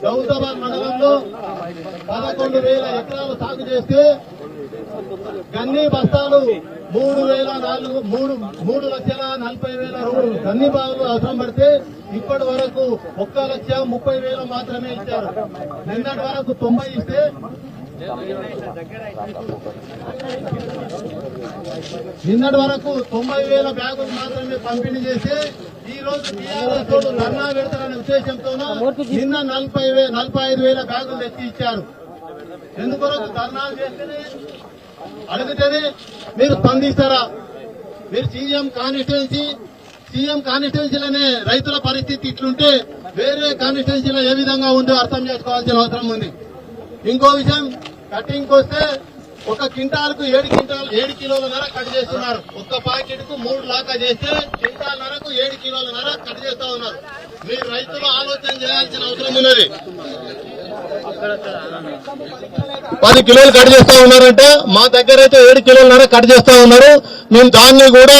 గౌతాబాద్ మండలంలో 11,000 ఎకరాలు సాగు చేస్తే గన్ని బస్తాలు 3,40,000 గన్ని బావులు అవసరం పడితే ఇప్పటి వరకు 1,30,000 మాత్రమే ఇచ్చారు. నిన్నటి వరకు 90 ఇస్తే నిన్నటి వరకు 90,000 బ్యాగులు మాత్రమే పంపిణీ చేసి ఈ రోజు టీఆర్ఎస్ తోడు ధర్నా పెడతారనే ఉద్దేశంతో నిన్న 45,000 బ్యాగులు తెచ్చి ఇచ్చారు. ఎందుకొరకు ధర్నాలు చేస్తేనే అడిగితేనే మీరు స్పందిస్తారా? మీరు సీఎం కాన్స్టిట్యున్సీలోనే రైతుల పరిస్థితి ఇట్లుంటే వేరే కాన్స్టిట్యున్సీలో ఏ విధంగా ఉందో అర్థం చేసుకోవాల్సిన అవసరం ఉంది. ఇంకో విషయం, కటింగ్ వస్తే ఒక క్వింటాల్కు 7 కిలోలన్నర కట్ చేస్తున్నారు. ఒక్క ప్యాకెట్ కు 3 లాకా చేస్తే క్వింటాల్నరకు 7 కిలోలన్నర కట్ చేస్తా ఉన్నారు. మీరు రైతులు ఆలోచన చేయాల్సిన అవసరం ఉన్నది. 10 కిలోలు కట్ చేస్తా ఉన్నారంటే మా దగ్గర అయితే 7 కిలోలన్నర కట్ చేస్తా ఉన్నారు. మేము దాన్ని కూడా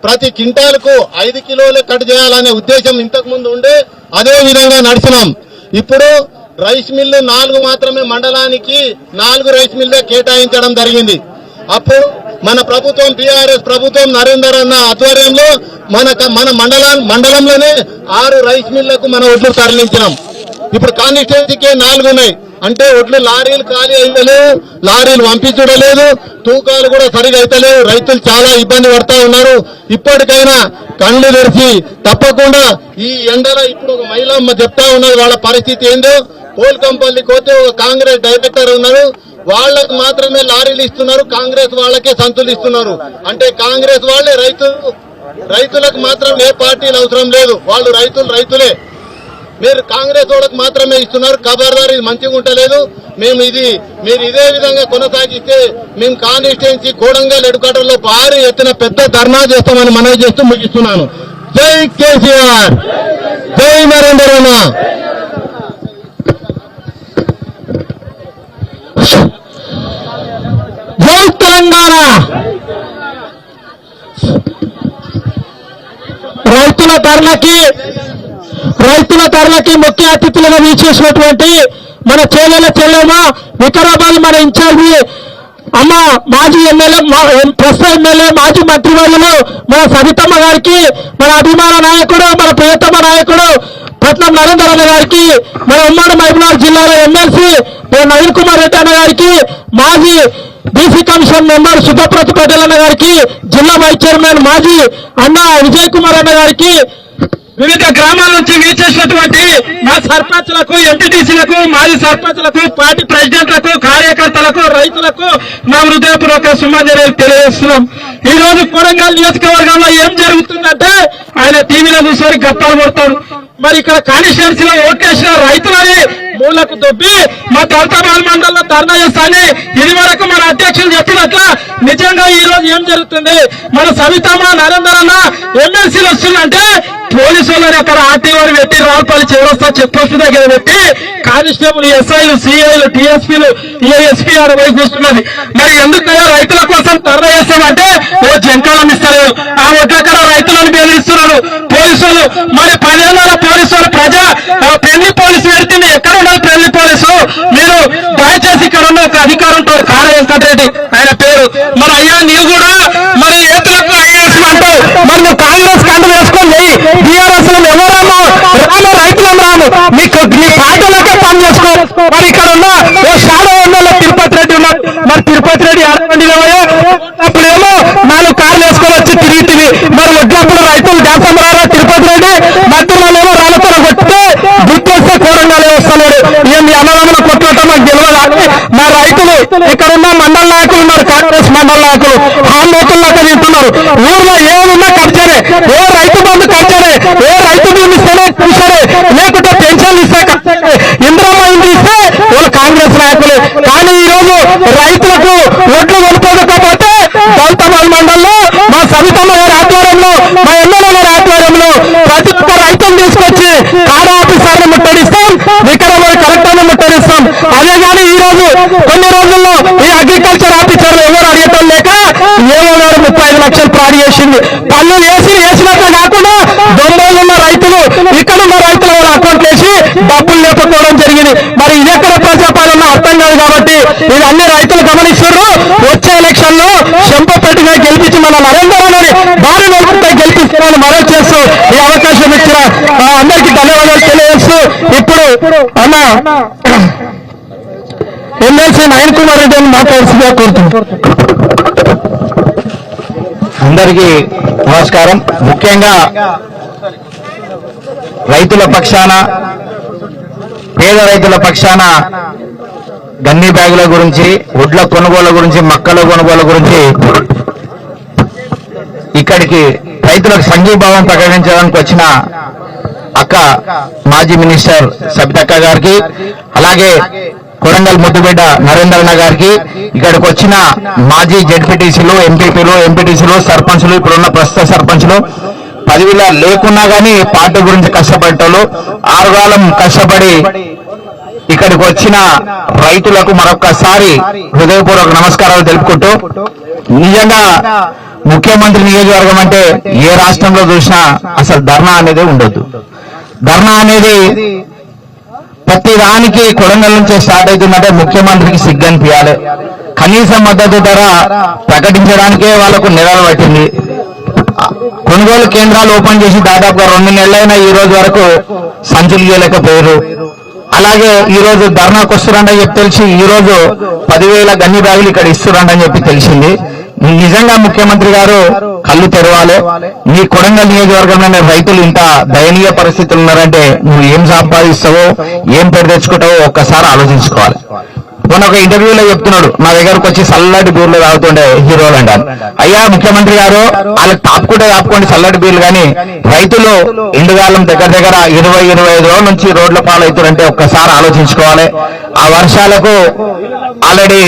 ప్రతి క్వింటాల్కు 5 కిలోలు కట్ చేయాలనే ఉద్దేశం ఇంతకు ముందు ఉండే అదే విధంగా నడిచినాం. ఇప్పుడు రైస్ మిల్లు 4 మాత్రమే, మండలానికి 4 రైస్ మిల్లే కేటాయించడం జరిగింది. అప్పుడు మన ప్రభుత్వం టీఆర్ఎస్ ప్రభుత్వం నరేందర్ అన్న ఆధ్వర్యంలో మన మండలంలోనే 6 రైస్ మిల్లకు మన ఒడ్లు తరలించినాం. ఇప్పుడు కాన్స్టిట్యున్సీకే 4 ఉన్నాయి. అంటే ఒడ్లు లారీలు ఖాళీ అయితలేవు, లారీలు పంపించడలేదు, తూకాలు కూడా సరిగా అయితలేవు. రైతులు చాలా ఇబ్బంది పడతా ఉన్నారు. ఇప్పటికైనా కళ్ళు తెరిచి తప్పకుండా ఈ ఎండలో ఇప్పుడు ఒక మహిళమ్మ చెప్తా ఉన్నది వాళ్ళ పరిస్థితి ఏందో. కోల్కంపల్లికి పోతే ఒక కాంగ్రెస్ డైరెక్టర్ ఉన్నారు, వాళ్ళకు మాత్రమే లారీలు ఇస్తున్నారు, కాంగ్రెస్ వాళ్ళకే సంతులు ఇస్తున్నారు. అంటే కాంగ్రెస్ వాళ్ళే రైతులకు మాత్రం ఏ పార్టీలు అవసరం లేదు, వాళ్ళు రైతులే. మీరు కాంగ్రెస్ వాళ్ళకు మాత్రమే ఇస్తున్నారు. ఖబర్దార్, ఇది మంచిగా ఉంటలేదు. మీరు ఇదే విధంగా కొనసాగిస్తే మేము కాన్స్టిట్యున్సీ కోడంగల్ హెడ్క్వార్టర్ లో భారీ ఎత్తున పెద్ద ధర్నా చేస్తామని మనవి చేస్తూ ముగిస్తున్నాను. జై కేసీఆర్, జై నరేంద్ర అన్న. జై తెలంగాణ. రైతుల ధరలకి ముఖ్య అతిథులుగా వీచేసినటువంటి మన చెల్లెమ్మ వికారాబాద్ మన ఇన్ఛార్జి అమ్మ, మాజీ ఎమ్మెల్యే, ప్రస్తుత ఎమ్మెల్యే, మాజీ మంత్రివర్యులు మన సవితమ్మ గారికి, మన అభిమాన నాయకుడు, మన ప్రియతమ నాయకుడు పట్నం నరేందర్ అన్న గారికి, మన ఉమ్మడి మహబూబ్నగర్ జిల్లాలో ఎమ్మెల్సీ నవీన్ కుమార్ రెడ్డి అన్న గారికి, మాజీ బీసీ కమిషన్ మెంబర్ సుబ్బప్రతి పటేల్ అన్న గారికి, జిల్లా వైస్ చైర్మన్ మాజీ అన్న విజయ్ కుమార్ అన్న గారికి, వివిధ గ్రామాల నుంచి వీచేసినటువంటి మా సర్పంచ్లకు, ఎంపీటీసీలకు, మాజీ సర్పంచ్లకు, పార్టీ ప్రెసిడెంట్లకు, కార్యకర్తలకు, రైతులకు మా హృదయపూర్వక శుభాకాంక్షలు తెలియజేస్తున్నాం. ఈ రోజు కొడంగల్ నియోజకవర్గంలో ఏం జరుగుతుందంటే ఆయన టీవీలో చూసి గప్పాలు కొడతారు. మరి ఇక్కడ కాన్స్టిట్యున్సీలో ఓట్లేసిన రైతులని మూలకు దొబ్బి మా గౌతాబాద్ మండలంలో ధర్నా చేస్తానని ఇది వరకు మన అధ్యక్షులు చెప్పినట్ల నిజంగా ఈ రోజు ఏం జరుగుతుంది? మన సవితమ్మ నరేందర్ అన్న ఎమ్మెల్సీలు వస్తుందంటే పోలీసు వాళ్ళని అక్కడ ఆర్టీఓని పెట్టి రావుపల్లి చివరస్తా చెక్ పోస్ట్ దగ్గర పెట్టి కానిస్టేబుల్, ఎస్ఐలు, సిఐలు, టీఎస్పీలు, ఏఎస్పీ ఆడ పోయి కూర్చున్నది. మరి ఎందుకు రైతుల కోసం ధర్నా చేస్తామంటే ఓ జంకాలం ఇస్తలేదు, ఆ ఒడ్లక్కడ రైతులను బెదిరిస్తున్నారు పోలీసులు. మరి 10 ఏళ్ళ పోలీసులు పెళ్లి పోలీసు పెడుతుంది. ఎక్కడ ఉన్నారు పెళ్లి పోలీసు? మీరు దయచేసి ఇక్కడ ఉన్న ఒక అధికారం ఉంటారు, కార వెంకటరెడ్డి ఆయన పేరు. మరి అయ్యా నీవు కూడా మరి ఏతులకు ఐఏఎస్ అంటావు, మరి నువ్వు కాంగ్రెస్ కండు వేసుకొని టీఆర్ఎస్ ఎవరన్నా రైతులం రాము, నీకు నీ పార్టీలకే పని చేసుకో. మరి ఇక్కడ ఉన్న ఓ షాడో ఎమ్మెల్యే తిరుపతి రెడ్డి ఉన్నారు. మరి తిరుపతి రెడ్డి అప్పుడేమో 4 కార్లు వేసుకొని వచ్చి తిరిగి మరి వడ్లప్పుడు రైతులు దేశంలో తిరుపతి రెడ్డి మధ్యలోనేమో రాళ్ళతో కొట్టితే గుర్తొస్తే కోరంగానే వస్తున్నాడు. ఏం అన్నదమ్ముల కొట్లాట మాకు తెలియదు. మా రైతులు ఇక్కడ ఉన్న మండల నాయకులు ఉన్నారు, కాంగ్రెస్ మండల నాయకులు హామోతుల్లాగా తింటున్నారు. ఊర్లో ఏమున్నా ఖర్చనే, ఏ రైతు బంధు ఖర్చనే, ఏ రైతు భూమి ఇస్తేనే చూసారే, లేకుంటే పెన్షన్లు ఇస్తే ఖర్చనే, ఇంద్రమ్మ ఇంటి ఇస్తే వాళ్ళు కాంగ్రెస్ నాయకులే. కానీ ఈ రోజు రైతులకు ఓట్లు కొనుక్కోకపోతే గౌతాబాద్ మండలంలో మా సవితమ్మ గారి ఆధ్వర్యంలో, మా ఎమ్మెల్యే గారి ఆధ్వర్యంలో ప్రతి ఒక్క రైతులు తీసుకొచ్చి కాడ ఆఫీసర్ని ముట్టడిస్తాం, వికారాబాద్ కలెక్టర్ని ముట్టడిస్తాం. అదే కానీ ఈ రోజు కొన్ని రోజుల్లో ఈ అగ్రికల్చర్ ఆఫీసర్లు ఎవరు అడిగటం లేక 35 లక్షలు ఫ్రాడ్ చేసింది. పన్నులు వేసినట్టు లేకపోవడం జరిగింది. మరి ఇదెక్కడ ప్రజాపాలన అర్థం కాదు. కాబట్టి ఇది అన్ని రైతులు గమనిస్తున్నారు. వచ్చే ఎలక్షన్ లో చెంపపెట్టుగా గెలిపించి మన నరేంద్రని భారీ నోటుతో గెలిపిస్తున్నారని మనవి చేస్తూ ఈ అవకాశం ఇచ్చిన అందరికీ ధన్యవాదాలు తెలియజేస్తూ ఇప్పుడు అన్న ఎమ్మెల్సీ నయన్ కుమార్ రెడ్డి అని మాట్లాడుతుందిగా కోరుతున్నాను. అందరికీ నమస్కారం. ముఖ్యంగా రైతుల పక్షాన, పేద రైతుల పక్షాన గన్ని బ్యాగుల గురించి, వడ్ల కొనుగోలు గురించి, మక్కల కొనుగోలు గురించి ఇక్కడికి రైతులకు సంఘీభావం ప్రకటించడానికి వచ్చిన అక్క మాజీ మినిస్టర్ సబితక్క గారికి, అలాగే కొడంగల్ ముద్దుబిడ్డ నరేంద్రన్న గారికి, ఇక్కడికి వచ్చిన మాజీ జెడ్పీటీసీలు, ఎంపీటీసీలు, సర్పంచులు, ఇప్పుడున్న ప్రస్తుత సర్పంచులు, పదవిలో లేకున్నా కానీ పార్టీ గురించి కష్టపడేటోళ్ళు, ఆరుగాలం కష్టపడి ఇక్కడికి వచ్చిన రైతులకు మరొక్కసారి హృదయపూర్వక నమస్కారాలు తెలుపుకుంటూ, నిజంగా ముఖ్యమంత్రి నియోజకవర్గం అంటే ఏ రాష్ట్రంలో చూసినా అసలు ధర్నా అనేది ఉండొద్దు. ధర్నా అనేది ప్రతి దానికి కొడంగల్ నుంచే స్టార్ట్ అవుతుందంటే ముఖ్యమంత్రికి సిగ్గనిపించాలి. కనీస మద్దతు ధర ప్రకటించడానికే వాళ్లకు నెలలు పట్టింది. కొనుగోలు కేంద్రాలు ఓపెన్ చేసి దాదాపుగా 2 నెలలైనా ఈ రోజు వరకు సంచులు చేయలేకపోయారు. అలాగే ఈ రోజు ధర్నాకు వస్తున్నారని చెప్పి తెలిసి ఈ రోజు 10,000 గన్ని బ్యాగులు ఇక్కడ ఇస్తున్నారని చెప్పి తెలిసింది. నిజంగా ముఖ్యమంత్రి గారు కళ్ళు తెరవాలి. మీ కొడంగల్ నియోజకవర్గంలోనే రైతులు ఇంత దయనీయ పరిస్థితులు ఉన్నారంటే నువ్వు ఏం సంపాదిస్తావో, ఏం పేరు తెచ్చుకుంటావో ఒక్కసారి ఆలోచించుకోవాలి. మొన్న ఒక ఇంటర్వ్యూలో చెప్తున్నాడు, నా దగ్గరకు వచ్చి చల్లటి బీర్లు తాగుతుండే హీరోలు అంటారు. అయ్యా ముఖ్యమంత్రి గారు, వాళ్ళకి తాపుకోండి చల్లటి బీర్లు, కానీ రైతులు ఎండుగాలం దగ్గర 20-25 రోజుల నుంచి రోడ్ల పాలవుతారంటే ఒక్కసారి ఆలోచించుకోవాలి. ఆ వర్షాలకు ఆల్రెడీ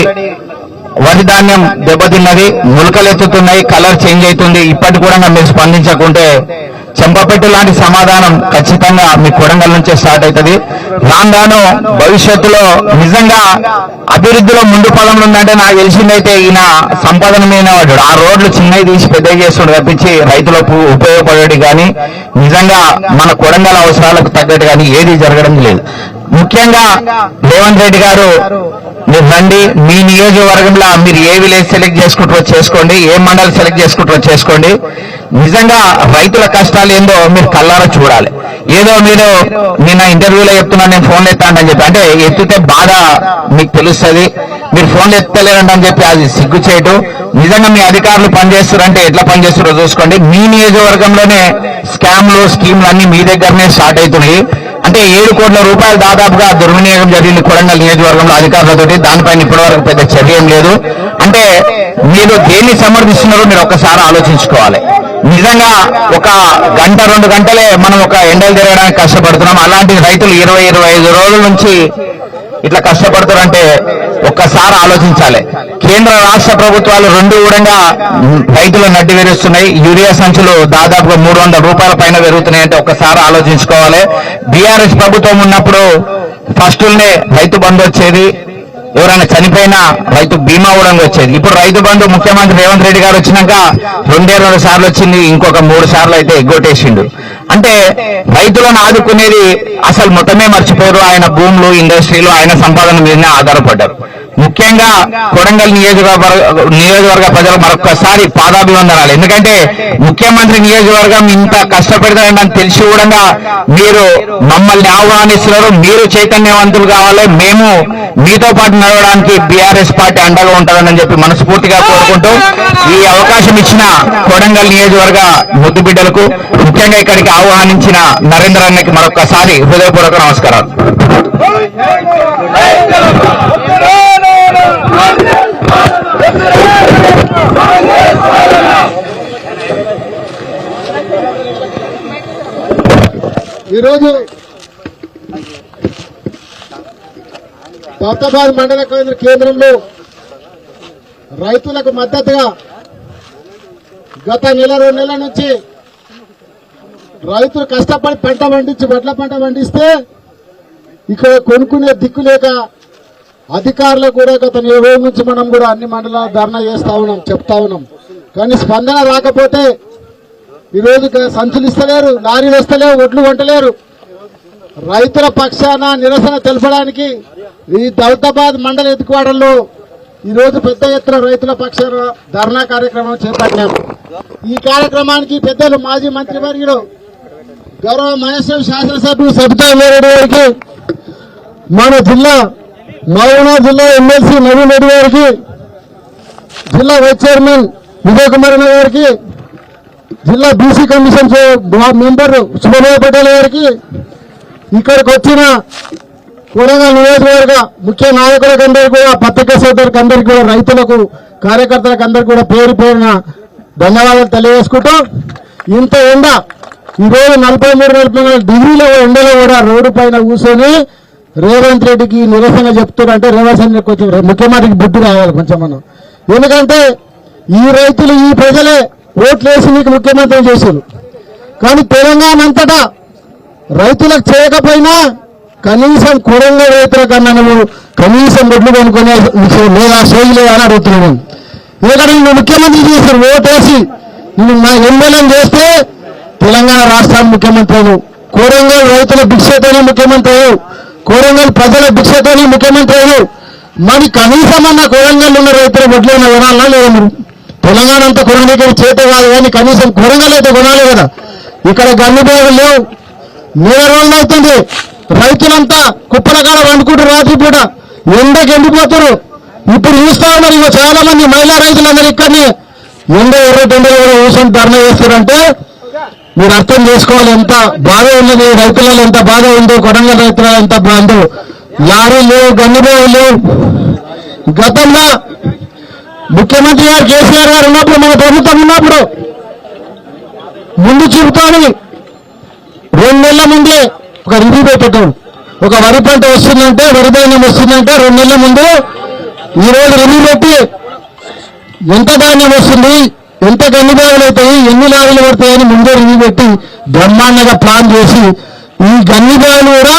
వరి ధాన్యం దెబ్బతిన్నది, మొలకలెత్తుతున్నాయి, కలర్ చేంజ్ అవుతుంది. ఇప్పటి కూడా మీరు స్పందించకుంటే చెంపపెట్టు లాంటి సమాధానం ఖచ్చితంగా మీ కొడంగల్ నుంచే స్టార్ట్ అవుతుంది. రాను భవిష్యత్తులో నిజంగా అభివృద్ధిలో ముందు పదంలో ఉందంటే నాకు తెలిసిందైతే ఈయన సంపాదన మీద పడ్డాడు. ఆ రోడ్లు చిన్నవి తీసి పెద్దవి చేస్తుండే తప్పించి రైతులకు ఉపయోగపడేది కానీ నిజంగా మన కొడంగల్ అవసరాలకు తగ్గట్టు కానీ ఏది జరగడం లేదు. ముఖ్యంగా రేవంత్ రెడ్డి గారు, మీరు రండి, మీ నియోజకవర్గంలో మీరు ఏ విలేజ్ సెలెక్ట్ చేసుకుంటారో చేసుకోండి, ఏ మండలి సెలెక్ట్ చేసుకుంటారో చేసుకోండి. నిజంగా రైతుల కష్టాలు ఏందో మీరు కళ్ళారా చూడాలి. ఏదో మీరు నిన్న ఇంటర్వ్యూలో చెప్తున్నాను నేను ఫోన్లు ఎత్తానని చెప్పి, అంటే ఎత్తితే బాధ మీకు తెలుస్తుంది. మీరు ఫోన్లు ఎత్తలేరంటని చెప్పి అది సిగ్గు చేయటం. నిజంగా మీ అధికారులు పనిచేస్తారంటే ఎట్లా పనిచేస్తారో చూసుకోండి. మీ నియోజకవర్గంలోనే స్కామ్లు, స్కీమ్లు అన్ని మీ దగ్గరనే స్టార్ట్ అవుతున్నాయి. అంటే 7 కోట్ల రూపాయలు దాదాపుగా దుర్వినియోగం జరిగింది కొడంగల్ నియోజకవర్గంలో అధికారులతోటి. దానిపైన ఇప్పటివరకు పెద్ద చర్య ఏం లేదు. అంటే మీరు దేన్ని సమర్థిస్తున్నారో మీరు ఒక్కసారి ఆలోచించుకోవాలి. నిజంగా ఒక గంట 2 గంటలే మనం ఒక ఎండలు తిరగడానికి కష్టపడుతున్నాం. అలాంటి రైతులు 20-25 రోజుల నుంచి ఇట్లా కష్టపడుతారంటే ఒక్కసారి ఆలోచించాలి. కేంద్ర రాష్ట్ర ప్రభుత్వాలు రెండు కూడా రైతులు నడ్డి వేరుస్తున్నాయి. యూరియా సంచులు దాదాపుగా 300 రూపాయల పైన పెరుగుతున్నాయంటే ఒక్కసారి ఆలోచించుకోవాలి. బీఆర్ఎస్ ప్రభుత్వం ఉన్నప్పుడు ఫస్టుల్నే రైతు బంధు వచ్చేది, ఎవరైనా చనిపోయినా రైతు బీమా కూడా వచ్చేది. ఇప్పుడు రైతు బంధు ముఖ్యమంత్రి రేవంత్ రెడ్డి గారు వచ్చినాక 2 సార్లు వచ్చింది, ఇంకొక 3 సార్లు అయితే ఎగ్గొట్టేసిండు. అంటే రైతులను ఆదుకునేది అసలు మొత్తమే మర్చిపోయారు. ఆయన భూములు, ఇండస్ట్రీలు, ఆయన సంపాదన మీదనే ఆధారపడ్డారు. ముఖ్యంగా కొడంగల్ నియోజకవర్గ ప్రజలు మరొకసారి పాదాభివందనాలు. ఎందుకంటే ముఖ్యమంత్రి నియోజకవర్గం ఇంత కష్టపెడతారని తెలిసి కూడా మీరు మమ్మల్ని ఆహ్వానిస్తున్నారు. మీరు చైతన్యవంతులు కావాలి. మేము మీతో పాటు నడవడానికి బీఆర్ఎస్ పార్టీ అండగా ఉంటుందని చెప్పి మనస్ఫూర్తిగా కోరుకుంటూ ఈ అవకాశం ఇచ్చిన కొడంగల్ నియోజకవర్గ ముద్దు బిడ్డలకు, ముఖ్యంగా ఇక్కడికి ఆహ్వానించిన నరేంద్ర అన్నకి మరొకసారి హృదయపూర్వక నమస్కారాలు. ఈరోజు దౌతాబాద్ మండల కేంద్రంలో రైతులకు మద్దతుగా గత 1-2 నెలల నుంచి రైతులు కష్టపడి పంట పండించి వడ్ల పంట పండిస్తే ఇక్కడ కొనుక్కునే దిక్కు లేక అధికారులకు కూడా గత 20 రోజుల నుంచి మనం కూడా అన్ని మండలాల ధర్నా చేస్తా ఉన్నాం, చెప్తా ఉన్నాం. కానీ స్పందన రాకపోతే ఈరోజు సంచులు ఇస్తలేరు, లారీలు వస్తలేవు, ఒడ్లు వంటలేరు. రైతుల పక్షాన నిరసన తెలపడానికి ఈ దౌలతాబాద్ మండల ఎత్తుకోవడంలో ఈరోజు పెద్ద ఎత్తున రైతుల పక్షాన ధర్నా కార్యక్రమం చేపట్టాము. ఈ కార్యక్రమానికి పెద్దలు మాజీ మంత్రివర్యులు గౌరవ మహేశ్వరం శాసనసభ్యులు సబితా ఇంద్రారెడ్డి గారికి, మన జిల్లా మహబూబాబాద్ జిల్లా ఎమ్మెల్సీ నవీన్ రెడ్డి గారికి, జిల్లా వైస్ చైర్మన్ విజయ్ కుమార్ గారికి, జిల్లా BC commission member Subrahmanya Patel గారికి, ఇక్కడికి వచ్చిన కొడంగల్ నియోజకవర్గ ముఖ్య నాయకులకు అందరికీ కూడా, పత్రికా సోదరులకు అందరికీ కూడా, రైతులకు కార్యకర్తలకు అందరికీ కూడా పేరు పేరున ధన్యవాదాలు తెలియజేసుకుంటూ, ఇంత ఎండ ఈరోజు 43-44 డిగ్రీల ఎండలో కూడా రోడ్డు పైన కూర్చొని రేవంత్ రెడ్డికి నిరసన చెప్తున్నారంటే రేవంత్ రెడ్డి కొంచెం ముఖ్యమంత్రికి బుద్ధి రావాలి కొంచెం మనం. ఎందుకంటే ఈ రైతులు ఈ ప్రజలే ఓట్లేసి నీకు ముఖ్యమంత్రి చేశారు. కానీ తెలంగాణ అంతటా రైతులకు చేయకపోయినా కనీసం కొడంగల్ రైతుల కన్నా నువ్వు కనీసం ఒడ్లు కొనుక్కునే విషయం లేదా సోయి లేదా అని అడుగుతున్నాను. ఎందుకంటే నువ్వు ముఖ్యమంత్రి చేశారు, ఓటేసి నువ్వు మా ఎమ్మెల్యేని చేస్తే తెలంగాణ రాష్ట్రానికి ముఖ్యమంత్రి, కొడంగల్ రైతుల భిక్షతోనే ముఖ్యమంత్రి, కొడంగల్ ప్రజల భిక్షతోనే ముఖ్యమంత్రి. మరి కనీసం అన్న కొడంగల్ ఉన్న రైతుల ఒడ్లైనా కొనాలన్నా లేదా? మీరు తెలంగాణ అంతా కొనడానికి చేత కాదు కానీ కనీసం కొడంగల్ అయితే కొనాలి కదా. ఇక్కడ గన్ని బాగులు లేవు, 3 రోజులు అవుతుంది. రైతులంతా కుప్పల కాడ వండుకుంటూ రాత్రి పూట ఎండకి ఎండిపోతారు. ఇప్పుడు చూస్తా ఉన్నారు, ఇక చాలా మంది మహిళా రైతులందరూ ఇక్కడనే ఎండలో కూడా కూర్చొని ధర్నా చేస్తారంటే మీరు అర్థం చేసుకోవాలి ఎంత బాధ ఉన్నది, రైతులలో ఎంత బాధ ఉందో, కొడంగల్ రైతులలో ఎంత బాధ. లారీ లేవు, గన్నిబావులు లేవు. గతంలో ముఖ్యమంత్రి గారు కేసీఆర్ గారు ఉన్నప్పుడు, మన ప్రభుత్వం ఉన్నప్పుడు ముందు చూపుతాను 2 నెలల ముందే ఒక రివ్యూ పెట్టడం. ఒక వరి పంట వస్తుందంటే, వరి ధాన్యం వస్తుందంటే 2 నెలల ముందు ఈరోజు రివ్యూ పెట్టి ఎంత ధాన్యం వస్తుంది, ఎంత గన్ని బాగులు అవుతాయి, ఎన్ని లారీలు పడతాయని ముందే రివ్యూ పెట్టి బ్రహ్మాండంగా ప్లాన్ చేసి ఈ గన్ని బాగులు కూడా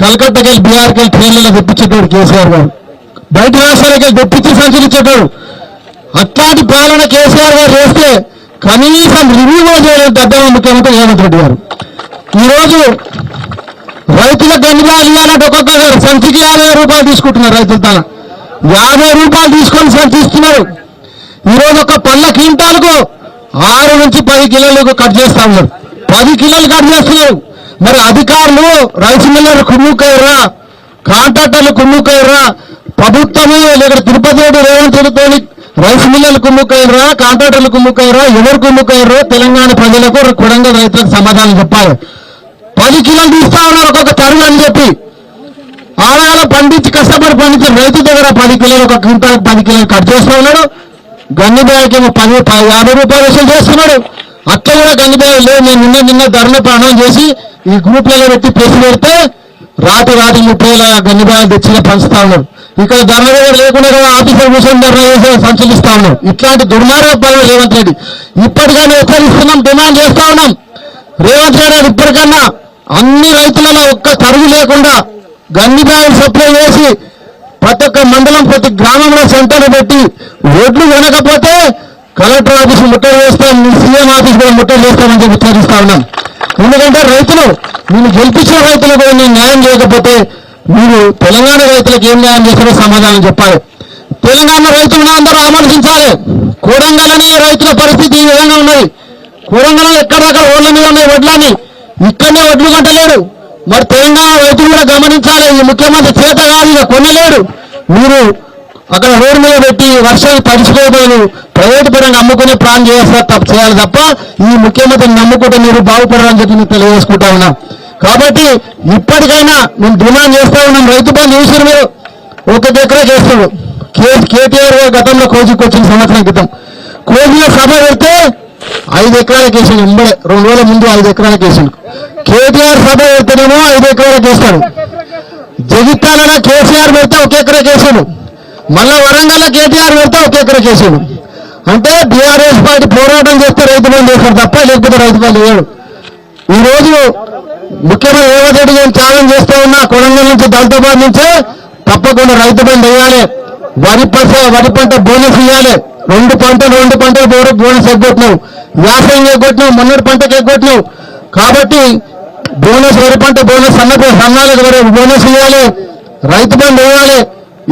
కలకత్తాకి వెళ్ళి బీహార్కి వెళ్ళి ట్రైన్లలో తెప్పించేటాడు కేసీఆర్ గారు. బయట రాష్ట్రాలకి వెళ్ళి తెప్పించి సంచరించేటాడు. అట్లాంటి పాలన కేసీఆర్ గారు చేస్తే కనీసం రివ్యూ కూడా చేయలేదు దద్దమ్మ ముఖ్యమంత్రి రేవంత్ రెడ్డి గారు. ఈరోజు రైతులకు గన్ని బాగులు ఇవ్వాలంటే ఒక్కొక్క సంచికి 50 రూపాయలు తీసుకుంటున్నారు. రైతుల తన 50 రూపాయలు తీసుకొని సంచి ఇస్తున్నారు. ఈరోజు ఒక పళ్ళ క్వింటాలకు 6 నుంచి 10 కిలోలకు కట్ చేస్తా ఉన్నారు. 10 కిలోలు కట్ చేస్తున్నారు. మరి అధికారులు రైస్ మిల్లర్లు కుమ్ముకయ్యరా, కాంట్రాక్టర్లు కుమ్ముకయ్యరా, ప్రభుత్వము లేదా తిరుపతి రెడ్డి రేవంత్ రెడ్డితో రైస్ మిల్లర్లు కుమ్ముకయ్యరా, కాంట్రాక్టర్లు కుమ్ముకయ్యరా, ఎవరు కుమ్ముకయ్యరో తెలంగాణ ప్రజలకు కొడంగల్ రైతులకు సమాధానం చెప్పాలి. 10 కిలోలు తీస్తా ఉన్నారు ఒక్కొక్క తరువు అని చెప్పి ఆడవాళ్ళ పండించి కష్టపడి పండించిన రైతు దగ్గర 10 కిలోలు ఒక క్వింటాల్ 10 కిలోలు కట్ చేస్తా ఉన్నాడు. గన్ని బ్యాగ్కేమో 50 రూపాయలు వసూలు చేస్తున్నాడు. అట్లా కూడా గన్ని బ్యాగ్ లేదు. నేను నిన్న ధరణ ప్రాణం చేసి ఈ గ్రూప్లలో పెట్టి ప్రెస్ పెడితే రాత్రి 30 గన్ని బ్యాగ్ తెచ్చి పంచుతా ఉన్నారు. ఇక్కడ ధరణ లేకుండా ఆఫీసర్ కూర్చొని ధరణ చేసి సంచలిస్తా ఉన్నాం. ఇట్లాంటి దుర్మార్గ పనులు రేవంత్ రెడ్డి. ఇప్పటికైనా హెచ్చరిస్తున్నాం, డిమాండ్ చేస్తా ఉన్నాం. రేవంత్ రెడ్డి ఇప్పటికన్నా అన్ని రైతులలో ఒక్క తరుగు లేకుండా గన్ని బ్యాగులు సప్లై చేసి ప్రతి ఒక్క మండలం ప్రతి గ్రామంలో సెంటర్లు పెట్టి ఓట్లు కొనకపోతే కలెక్టర్ ఆఫీస్ ముట్టడి చేస్తాం, సీఎం ఆఫీస్ కూడా ముట్టడి చేస్తామని చెప్పి హెచ్చరిస్తా ఉన్నాం. ఎందుకంటే రైతులు మీరు గెలిపించిన రైతులకు నేను న్యాయం చేయకపోతే మీరు తెలంగాణ రైతులకు ఏం న్యాయం చేస్తారో సమాధానం చెప్పాలి. తెలంగాణ రైతులను అందరూ ఆమోదించాలి. కొడంగల్ అనే రైతుల పరిస్థితి ఈ విధంగా ఉన్నది. కొడంగల్ ఎక్కడక్కడ ఓళ్ళ మీద ఉన్నాయి వడ్లని, ఇక్కడనే వడ్లు కొంటలేడు. మరి తెలంగాణ రైతులు కూడా గమనించాలి. ఈ ముఖ్యమంత్రి చేత కాదు కొనలేడు. మీరు అక్కడ రోడ్డు మీద పెట్టి వర్షాలు తడిచిపోయి ప్రైవేటు పరంగా అమ్ముకునే ప్లాన్ చేయాలి తప్ప ఈ ముఖ్యమంత్రిని నమ్ముకుంటే మీరు బాగుపడాలని చెప్పి మేము తెలియజేసుకుంటా ఉన్నాం. కాబట్టి ఇప్పటికైనా మేము డిమాండ్ చేస్తా ఉన్నాం. రైతు బంధు చూసారు మీరు, 1 ఎకరా చేస్తాడు. కేటీఆర్ గారు గతంలో కోజికి వచ్చిన సంవత్సరం క్రితం కోజిలో సభ పెడితే 5 ఎకరాలకు వేసాడు. 2 రోజుల ముందు 5 ఎకరాలకు వేసాడు. కేటీఆర్ సభ పెడితేనేమో 5 ఎకరాలకు వేస్తాడు. జగిత్యాలలో కేసీఆర్ పెడితే 1 ఎకరాకి వేసాడు. మళ్ళా వరంగల్లో కేటీఆర్ పెడితే 1 ఎకరాకి వేసాడు. అంటే బీఆర్ఎస్ పార్టీ పోరాటం చేస్తే రైతు బంధు చేస్తారు తప్ప లేకపోతే రైతు బంధు వేయడు. ఈ రోజు ముఖ్యమంత్రి రేవంత్ రెడ్డి గారిని ఛాలెంజ్ చేస్తూ ఉన్నా, కొడంగల్ నుంచి దళితాబాద్ నుంచే తప్పకుండా రైతు బంధు వేయాలి. వరి పంట బోనస్ ఇవ్వాలి. 2 పంటలు బోనస్ ఎగ్గొట్టినావు, వ్యవసాయం ఎగ్గొట్టినావు, మొన్నటి పంటకు ఎగ్గొట్టినావు. కాబట్టి బోనస్ వరి పంట బోనస్ సన్నాలకు బోనస్ ఇవ్వాలి, రైతు బంధు ఇవ్వాలి.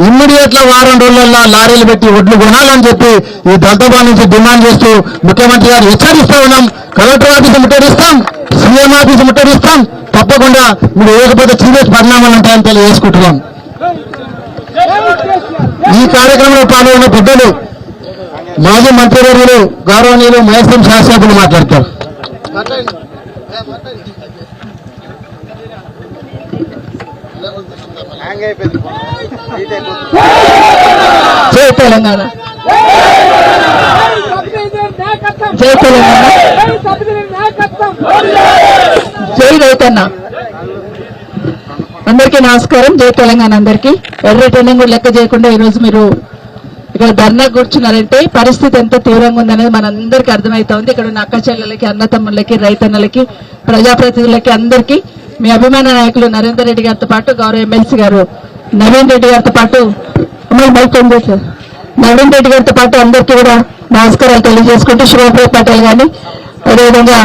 ఇమ్మీడియట్ గా వారం రోజుల్లో లారీలు పెట్టి ఒడ్లు కొనాలని చెప్పి ఈ దళితభవన్ నుంచి డిమాండ్ చేస్తూ ముఖ్యమంత్రి గారు హెచ్చరిస్తూ ఉన్నాం. కలెక్టర్ ఆఫీసు ముట్టడిస్తాం, సీఎం ఆఫీసు ముట్టడిస్తాం. తప్పకుండా మీరు వేయకపోతే సీరియస్ పరిణామాలు ఉంటాయని తెలియజేసుకుంటున్నాం. ఈ కార్యక్రమంలో పాల్గొన్న పెద్దలు మాజీ మంత్రివర్యులు గౌరవనీయులు మహేశ్వరం శాసనసభ్యులు మాట్లాడతారు. జై తెలంగాణ, జై తెలంగాణ, జై రైతన్న. అందరికీ నమస్కారం. జై తెలంగాణ అందరికీ. ఎర్ర ట్రైనింగ్ కూడా లెక్క చేయకుండా ఈరోజు మీరు ఇక్కడ ధర్నా కూర్చున్నారంటే పరిస్థితి ఎంత తీవ్రంగా ఉందనేది మనందరికీ అర్థమవుతా ఉంది. ఇక్కడ ఉన్న అక్క చెల్లెలకి, అన్నతమ్ములకి, రైతన్నలకి, ప్రజాప్రతినిధులకి అందరికీ మీ అభిమాన నాయకులు నరేందర్ రెడ్డి గారితో పాటు గౌరవ ఎమ్మెల్సీ గారు నవీన్ రెడ్డి గారితో పాటు నవీన్ రెడ్డి గారితో పాటు అందరికీ కూడా నమస్కారాలు తెలియజేసుకుంటూ శివప్రభు పటేల్ గారిని, అదేవిధంగా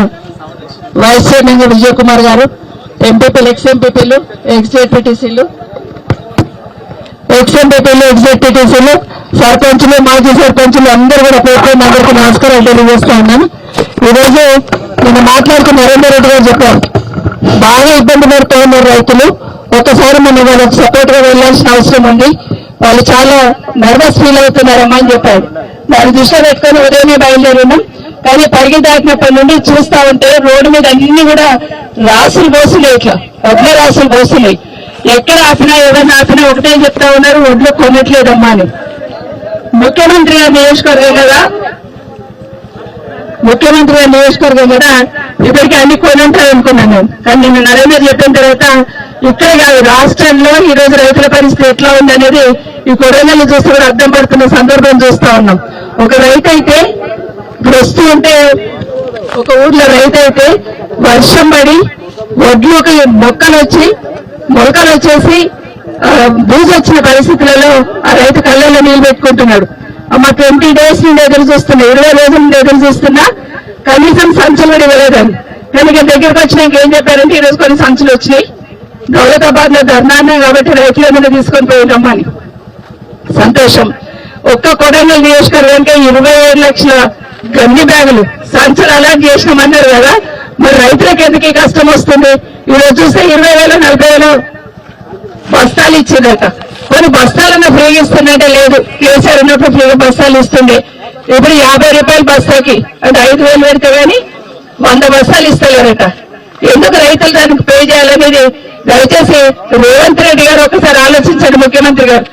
వైస్ చైర్మన్ విజయ్ కుమార్ గారు, ఎంపీపీలు, ఎక్స్ ఎంపీపీలు, ఎక్స్ జెడ్పీటీసీలు, సర్పంచులు, మాజీ సర్పంచులు అందరూ కూడా పేర్కొని అందరికీ నమస్కారాలు తెలియజేస్తా ఉన్నాను. ఈరోజు నేను మాట్లాడుకున్న నరేందర్ రెడ్డి గారు చెప్పారు, బాగా ఇబ్బంది పడుతూ ఉన్నారు రైతులు. ఒక్కసారి మనం వాళ్ళకి సపోర్ట్ గా వెళ్లాల్సిన అవసరం ఉంది, వాళ్ళు చాలా నర్వస్ ఫీల్ అవుతున్నారమ్మా అని చెప్పారు. దాన్ని దృష్టిలో పెట్టుకుని ఉదయమే బయలుదేరినాం. కానీ పరిగి దాటినప్పటి నుండి చూస్తా ఉంటే రోడ్డు మీద అన్ని కూడా రాసులు పోస్తున్నాయి, ఇట్లా వడ్ల రాసులు పోస్తున్నాయి. ఎక్కడ ఆపినా, ఎవరిని ఆపినా ఒకటే చెప్తా ఉన్నారు, ఒడ్లు కొనట్లేదమ్మా అని. ముఖ్యమంత్రి గారి నియోజకవర్గం కదా, ముఖ్యమంత్రి గారి నియోజకవర్గం కదా, ఇప్పటికీ అన్ని కొని ఉంటాయి అనుకున్నాను నేను. కానీ నిన్న నరేందర్ చెప్పిన తర్వాత ఇక్కడే కాదు, రాష్ట్రంలో ఈ రోజు రైతుల పరిస్థితి ఎట్లా ఉందనేది ఈ కొడంగల్ని చూస్తే కూడా అర్థం పడుతున్న సందర్భం చూస్తా ఉన్నాం. ఒక రైతు అయితే ఇప్పుడు వస్తూ ఉంటే, ఒక ఊర్లో రైతు అయితే వర్షం పడి ఒడ్లుకి మొలకలు వచ్చేసి బూజు వచ్చిన పరిస్థితులలో ఆ రైతు కళ్ళల్లో నీళ్లు పెట్టుకుంటున్నాడు. అమ్మ 20 days నుండి ఎదురు చూస్తున్నా, 20 రోజుల నుండి ఎదురు చూస్తున్నా, కనీసం సంచులు కూడా ఇవ్వలేదని. కానీ ఇక్కడ దగ్గరకు వచ్చినాక ఏం చెప్పారంటే ఈరోజు కొన్ని సంచులు వచ్చినాయి, దౌలతాబాద్ లో ధర్నాన్ని కాబట్టి రైతుల మీద తీసుకొని పోయినమ్మని. సంతోషం. ఒక్క కొడంగల్ నియోజకవర్గానికి 27 లక్షల గంజి బ్యాగులు సంచులు అలాట్ చేసినామన్నారు కదా, మరి రైతులకు ఎందుకు ఈ కష్టం వస్తుంది? ఈరోజు చూస్తే 20,000, 40,000 బస్తాలు ఇచ్చిందట. కొన్ని బస్తాలన్నా ఫ్రీగా ఇస్తుందంటే లేదు, కేసీఆర్ ఉన్నప్పుడు ఫ్రీగా బస్తాలు ఇస్తుండే. ఇప్పుడు 50 రూపాయలు బస్తాకి, అంటే 5,000 పెడితే గానీ 100 బస్తాలు ఇస్తలేరట. ఎందుకు రైతులు దానికి పే చేయాలనేది దయచేసి రేవంత్ రెడ్డి గారు ఒకసారి ఆలోచించండి. ముఖ్యమంత్రి గారు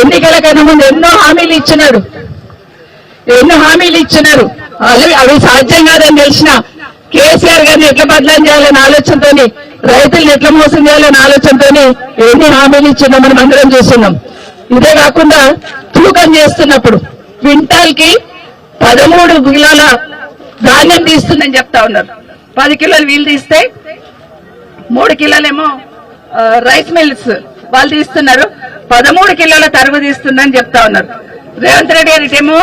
ఎన్నికల కన్నా ముందు ఎన్నో హామీలు ఇచ్చినారు, అవి సాధ్యం కాదని తెలిసిన కేసీఆర్ గారిని ఎట్లా బదలాం చేయాలనే ఆలోచనతోని, రైతులను ఎట్లా మోసం చేయాలనే ఆలోచనతోని ఎన్ని హామీలు ఇచ్చినా మనం అందరం చూస్తున్నాం. ఇదే కాకుండా తూకం చేస్తున్నప్పుడు క్వింటాల్ కి 13 కిలోల ధాన్యం తీస్తుందని చెప్తా ఉన్నారు. 10 కిలోలు వీళ్ళు తీస్తే 3 కిలోలేమో రైస్ మిల్స్ వాళ్ళు తీస్తున్నారు, 13 కిలోల తరుగు తీస్తుందని చెప్తా ఉన్నారు. రేవంత్ రెడ్డి గారి ఏమో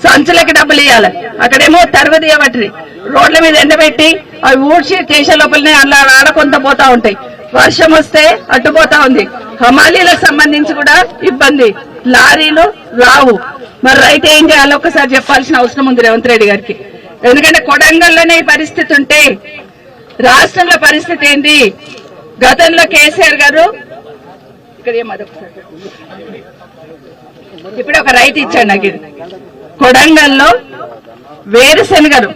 సంచులకి డబ్బులు ఇవ్వాలి, అక్కడేమో తరుగు తీయబట్టి రోడ్ల మీద ఎండబెట్టి అవి ఊడ్చి చేసే లోపలనే అలా ఆడకొంత పోతా ఉంటాయి. వర్షం వస్తే అడ్డుపోతా ఉంది. హమాలీలకు సంబంధించి కూడా ఇబ్బంది, లారీలు రావు. మరి రైతు ఏం చేయాలో ఒకసారి చెప్పాల్సిన అవసరం ఉంది రేవంత్ రెడ్డి గారికి. ఎందుకంటే కొడంగల్లోనే ఈ పరిస్థితి ఉంటే రాష్ట్రంలో పరిస్థితి ఏంటి? గతంలో కేసీఆర్ గారు ఇక్కడ ఇప్పుడు ఒక రైతు ఇచ్చాడు నాకు, ఇది కొడంగల్లో వేరుశనగలు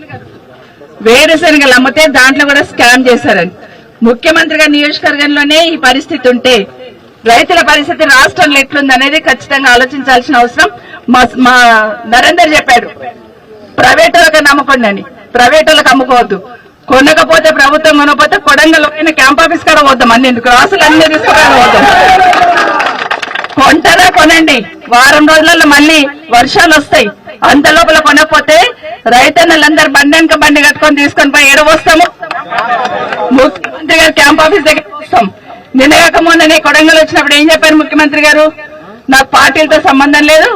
అమ్మితే దాంట్లో కూడా స్కామ్ చేశారని. ముఖ్యమంత్రి గారి నియోజకవర్గంలోనే ఈ పరిస్థితి ఉంటే రైతుల పరిస్థితి రాష్ట్రంలో ఎట్లుందనేది ఖచ్చితంగా ఆలోచించాల్సిన అవసరం. మా నరేందర్ చెప్పాడు, ప్రైవేట్ వాళ్ళకి నమ్మకండి అని. ప్రైవేట్ వాళ్ళకి అమ్ముకోవద్దు, కొనకపోతే ప్రభుత్వం కొనకపోతే కొడంగల్ క్యాంప్ ఆఫీస్ కూడా పోద్దాం. అన్ని ఎందుకు రాసులు అన్ని తీసుకురాని పోద్దాం. కొంటారా కొనండి, వారం రోజులలో మళ్ళీ వర్షాలు వస్తాయి. అంత లోపల కొనకపోతే రైతన్నలందరూ బండి కట్టుకొని తీసుకొని పోయి ఏడవస్తాము. ముఖ్యమంత్రి గారు క్యాంప్ ఆఫీస్ దగ్గర వస్తాం. నిన్నగాక మొన్న కొడంగల్ వచ్చినప్పుడు ఏం చెప్పారు ముఖ్యమంత్రి గారు? నాకు పార్టీలతో సంబంధం లేదు,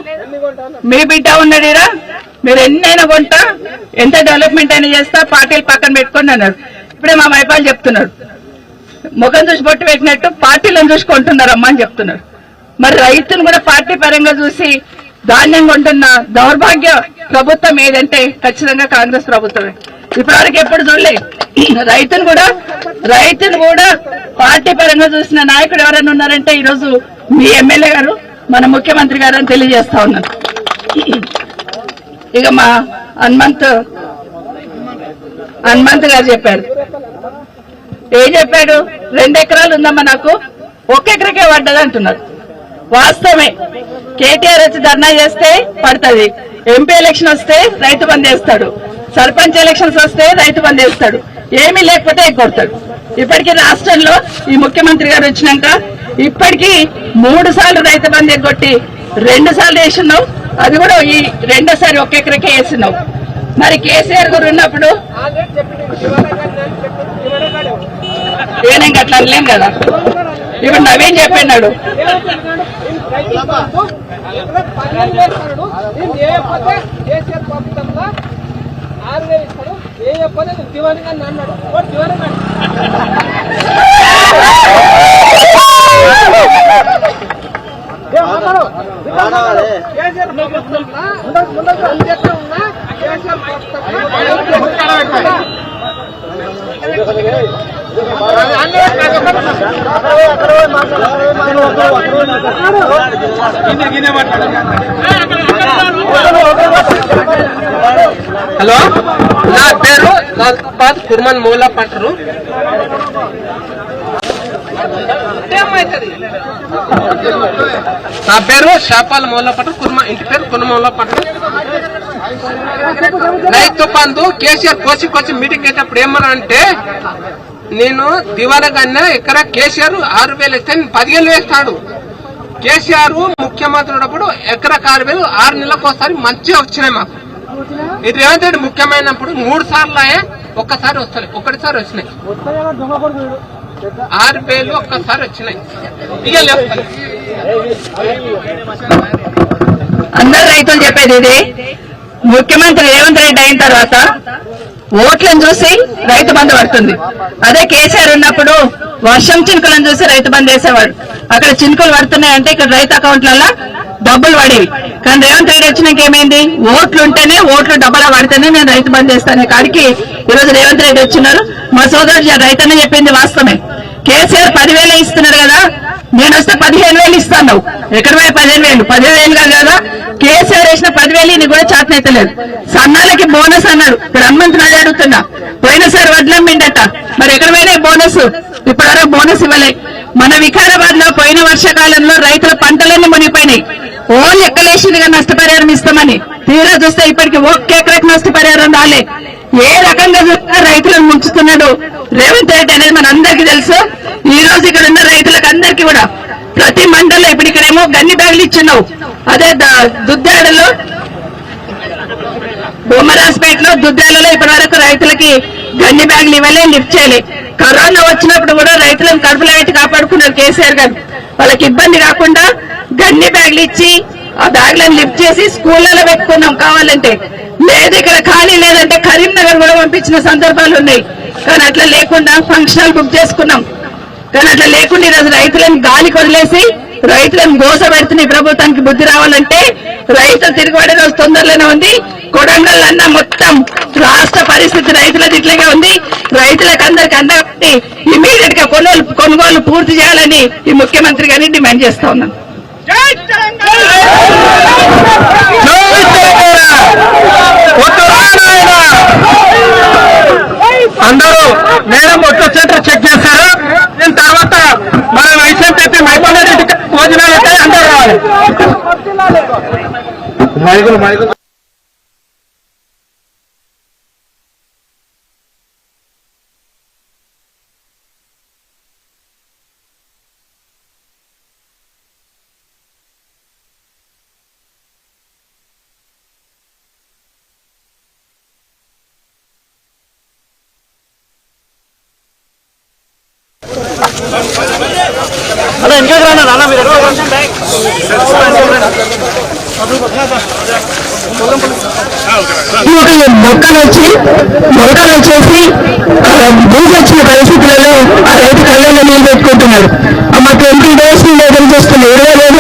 మీ బిడ్డ ఉన్నాడురా, మీరు ఎన్నైనా కొంటా, ఎంత డెవలప్మెంట్ అయినా చేస్తా, పార్టీలు పక్కన పెట్టుకోండి అన్నారు. ఇప్పుడే మా మైపాలు చెప్తున్నారు, ముఖం చూసి బొట్టు పెట్టినట్టు పార్టీలను చూసి కొంటున్నారమ్మా అని చెప్తున్నారు. మరి రైతును కూడా పార్టీ పరంగా చూసి ధాన్యం కొంటున్న దౌర్భాగ్య ప్రభుత్వం ఏదంటే ఖచ్చితంగా కాంగ్రెస్ ప్రభుత్వమే. ఇప్పటివరకు ఎప్పుడు చూడలే. రైతును కూడా పార్టీ పరంగా చూసిన నాయకుడు ఎవరైనా ఉన్నారంటే ఈరోజు మీ ఎమ్మెల్యే గారు, మన ముఖ్యమంత్రి గారు అని తెలియజేస్తా ఉన్నాను. ఇక మా హనుమంత్ గారు చెప్పారు. ఏం చెప్పాడు? 2 ఎకరాలు ఉందమ్మా నాకు, 1 ఎకరకే పడ్డది అంటున్నారు. వాస్తవమే. కేటీఆర్ వచ్చి ధర్నా చేస్తే పడుతుంది, ఎంపీ ఎలక్షన్ వస్తే రైతు బంద్ చేస్తాడు, సర్పంచ్ ఎలక్షన్స్ వస్తే రైతు బంద్ చేస్తాడు, ఏమీ లేకపోతే ఎగ్గొడతాడు. ఇప్పటికీ రాష్ట్రంలో ఈ ముఖ్యమంత్రి గారు వచ్చినాక ఇప్పటికీ 3 సార్లు రైతు బంద్ ఎగ్గొట్టి 2 సార్లు వేసినావు, అది కూడా ఈ 2వ సారి 1 ఎకరకే వేసినావు. మరి కేసీఆర్ గారు ఉన్నప్పుడు నేను అట్లా అనలేం కదా. ఇప్పుడు నవీన్ చెప్పినాడు, హలో, నా పేరు లాల్బాద్ కుర్మన్ మూలా పట్టరు. నా పేరు షాపాల్ మూలా పట్టరు, ఇంటి పేరు కుర్మ మూలా పట్టరు. రైతు బంధు కేసీఆర్ కోసి మీటింగ్ వేసేటప్పుడు ఏమన్నా అంటే, నేను దివారగానే ఎకరా కేసీఆర్ 6,000 ఇస్తే 10,000 వేస్తాడు. కేసీఆర్ ముఖ్యమంత్రి ఉన్నప్పుడు ఎకరాకు 6,000 6 నెలలకు ఒకసారి మంచిగా వచ్చినాయి మాకు. ఇది రేవంత్ రెడ్డి ముఖ్యమైనప్పుడు 3 సార్లు ఒక్కసారి వస్తాయి, ఒకటిసారి వచ్చినాయి. 6,000 ఒక్కసారి వచ్చినాయి. ఇక అందరు రైతులు చెప్పేది ఇది. ముఖ్యమంత్రి రేవంత్ రెడ్డి అయిన తర్వాత ఓట్లను చూసి రైతు బంధు పడుతుంది. అదే కేసీఆర్ ఉన్నప్పుడు వర్షం చినుకులను చూసి రైతు బంధు వేసేవాడు. అక్కడ చినుకులు పడుతున్నాయంటే ఇక్కడ రైతు అకౌంట్లలో డబ్బులు పడేవి. కానీ రేవంత్ రెడ్డి వచ్చినాక ఏమైంది? ఓట్లు ఉంటేనే, ఓట్లు డబ్బులా పడితేనే నేను రైతు బంధు చేస్తాను కాడికి ఈరోజు రేవంత్ రెడ్డి వచ్చినారు. మా సోదరుడు రైతన్న చెప్పింది వాస్తవమే. కేసీఆర్ 10,000 ఇస్తున్నారు కదా, నేను వస్తే 15,000 ఇస్తాను. ఎక్కడ 15,000 కాదు కదా. కేసీఆర్ వేసిన 10,000 ని కూడా చాటనైతలేదు. సన్నాలకి బోనస్ అన్నాడు. ఇప్పుడు హనుమంతుని అడుగుతున్నా, పోయినసారి వడ్లమ్మిండట, మరి ఎక్కడ పోయినా బోనస్? ఇప్పటివరకు బోనస్ ఇవ్వలే. మన వికారాబాద్ లో పోయిన వర్షాకాలంలో రైతుల పంటలన్నీ మునిగిపోయినాయి. ఓన్ లెక్కలేసిందిగా నష్టపరిహారం ఇస్తామని, తీరా చూస్తే ఇప్పటికి 1 ఎకరాకు నష్టపరిహారం రాలే. ఏ రకంగా చూసినా రైతులను ముంచుతున్నాడు రేవంత్ రెడ్డి అనేది మన అందరికీ తెలుసు. ఈ రోజు ఇక్కడ ఉన్న రైతులకు అందరికీ కూడా ప్రతి మండలంలో ఇప్పుడు ఇక్కడేమో గన్ని బ్యాగులు ఇచ్చినావు. అదే దుద్దాడలో, బొమ్మరాజ్పేటలో, దుద్దాలలో ఇప్పటి వరకు రైతులకి గన్ని బ్యాగులు ఇవ్వలే, లిఫ్ట్ చేయలే. కరోనా వచ్చినప్పుడు కూడా రైతులను కడుపులో పెట్టి కాపాడుకున్నారు కేసీఆర్ గారు. వాళ్ళకి ఇబ్బంది కాకుండా గన్ని బ్యాగులు ఇచ్చి ఆ బ్యాగులను లిఫ్ట్ చేసి స్కూళ్లలో పెట్టుకున్నాం. కావాలంటే లేదు, ఇక్కడ ఖాళీ లేదంటే కరీంనగర్ కూడా పంపించిన సందర్భాలు ఉన్నాయి. కానీ అట్లా లేకుండా ఫంక్షన్ బుక్ చేసుకున్నాం. కానీ అట్లా లేకుండా ఈరోజు రైతులను గాలికి వదిలేసి రైతులను గోస పెడుతున్న ఈ ప్రభుత్వానికి బుద్ధి రావాలంటే రైతులు తిరుగుబడే రోజు తొందరలోనే ఉంది. కొడంగల్ అన్న మొత్తం రాష్ట్ర పరిస్థితి రైతులది ఇట్లాగే ఉంది. రైతులకు అందరికి అందబట్టి ఇమీడియట్ గా కొనుగోలు పూర్తి చేయాలని ఈ ముఖ్యమంత్రి గారిని డిమాండ్ చేస్తా ఉన్నాను. అందరూ మేడం వచ్చేసేట్టు చెక్ చేస్తారు. దీని తర్వాత మన వైద్యం పెట్టి మైపాల్ భోజనాలు అయితే అందరూ రావాలి. అలా ఇంకా రానా నాన్న మీరు మొక్కలు వచ్చేసి భూమి వచ్చిన పరిస్థితులలో ఆ రైతు కళ్ళలో వస్తుంది 20,000